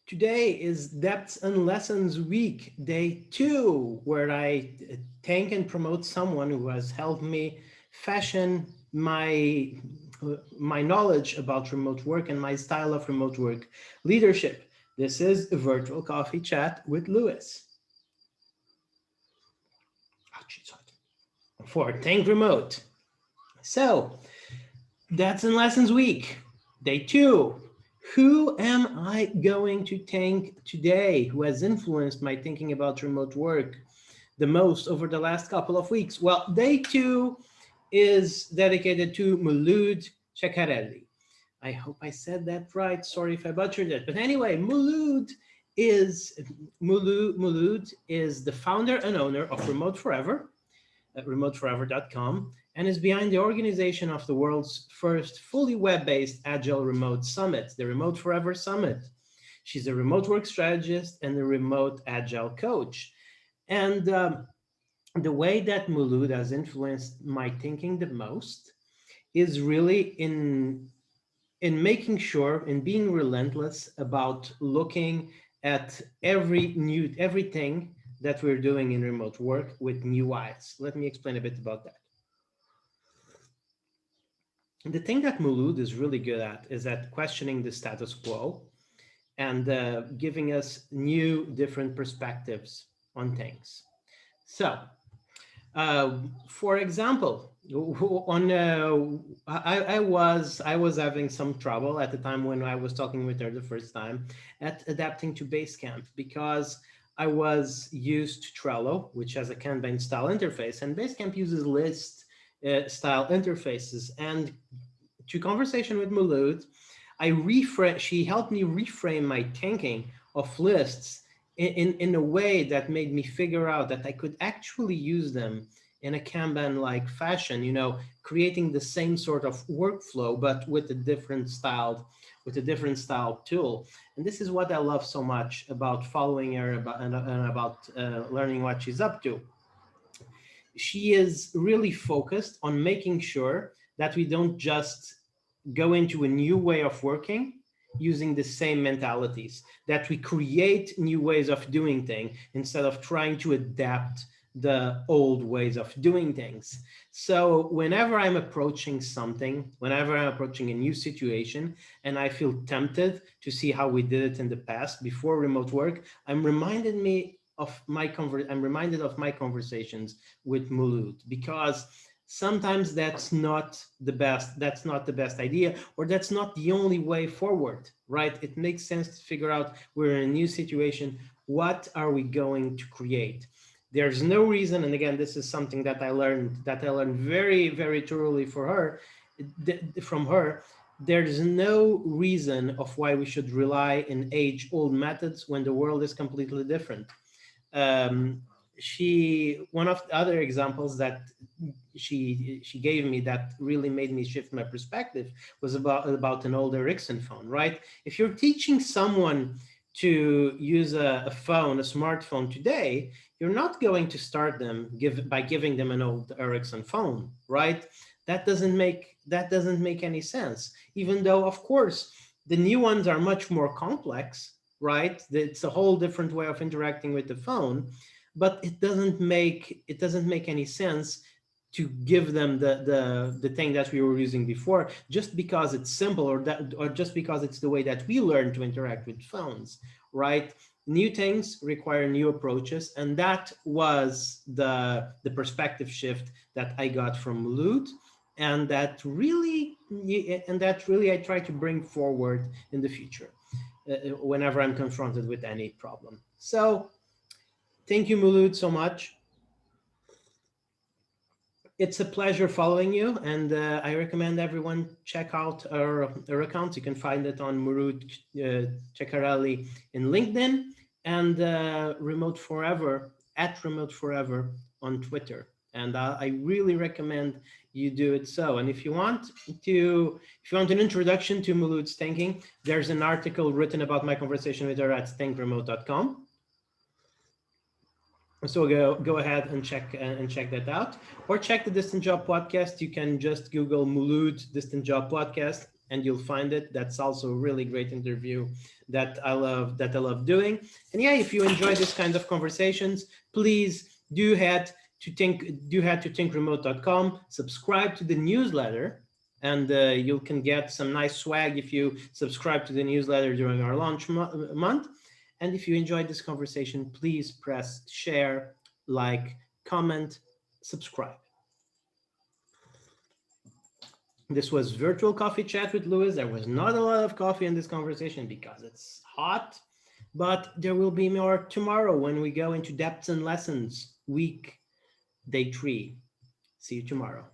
Today is Depths and Lessons Week, day 2, where I thank and promote someone who has helped me fashion my knowledge about remote work and my style of remote work leadership. This is a virtual coffee chat with Lewis for Thank Remote. So, Depths and Lessons Week, day 2. Who am I going to thank today who has influenced my thinking about remote work the most over the last couple of weeks? Well, day 2 is dedicated to Malood Ceccarelli. I hope I said that right. Sorry if I butchered it. But anyway, Malood is the founder and owner of Remote Forever at remoteforever.com, and is behind the organization of the world's first fully web-based Agile Remote Summit, the Remote Forever Summit. She's a remote work strategist and a remote Agile coach. And the way that Malood has influenced my thinking the most is really in making sure, in being relentless about looking at everything that we're doing in remote work with new eyes. Let me explain a bit about that. The thing that Malood is really good at is at questioning the status quo and giving us new, different perspectives on things. So, for example, on I was having some trouble at the time when I was talking with her the first time at adapting to Basecamp, because I was used to Trello, which has a Kanban style interface, and Basecamp uses list style interfaces. And to conversation with Malood, she helped me reframe my thinking of lists in a way that made me figure out that I could actually use them in a Kanban-like fashion, creating the same sort of workflow, but with a different style tool. And this is what I love so much about following her and about learning what she's up to. She is really focused on making sure that we don't just go into a new way of working using the same mentalities, that we create new ways of doing things instead of trying to adapt the old ways of doing things. So whenever I'm approaching something, whenever I'm approaching a new situation, and I feel tempted to see how we did it in the past before remote work, I'm reminded of my conversations with Malood, because sometimes that's not the best idea, or that's not the only way forward, right? It makes sense to figure out, we're in a new situation, what are we going to create? There's no reason, and again, this is something that I learned very, very thoroughly from her. There's no reason of why we should rely in age-old methods when the world is completely different. One of the other examples that she gave me that really made me shift my perspective was about an old Ericsson phone, right? If you're teaching someone to use a smartphone today, you're not going to start them by giving them an old Ericsson phone, right? That doesn't make any sense. Even though, of course, the new ones are much more complex, right? It's a whole different way of interacting with the phone, but it doesn't make any sense to give them the thing that we were using before just because it's simple, or just because it's the way that we learn to interact with phones, right? New things require new approaches, and that was the perspective shift that I got from Malood, and that really I try to bring forward in the future whenever I'm confronted with any problem. So thank you, Malood, so much. It's a pleasure following you, and I recommend everyone check out our account. You can find it on Malood Ceccarelli in LinkedIn, and Remote Forever on Twitter. And I really recommend you do it so. And if you want an introduction to Malood's thinking, there's an article written about my conversation with her at thinkremote.com. So go ahead and check that out, or check the Distant Job podcast. You can just Google Malood Distant Job podcast and you'll find it. That's also a really great interview that I love doing. And yeah, if you enjoy this kind of conversations, please do head to thinkremote.com, subscribe to the newsletter, and you can get some nice swag if you subscribe to the newsletter during our launch month. And if you enjoyed this conversation, please press share, like, comment, subscribe. This was virtual coffee chat with Louis. There was not a lot of coffee in this conversation because it's hot, but there will be more tomorrow when we go into depths and lessons, week day 3. See you tomorrow.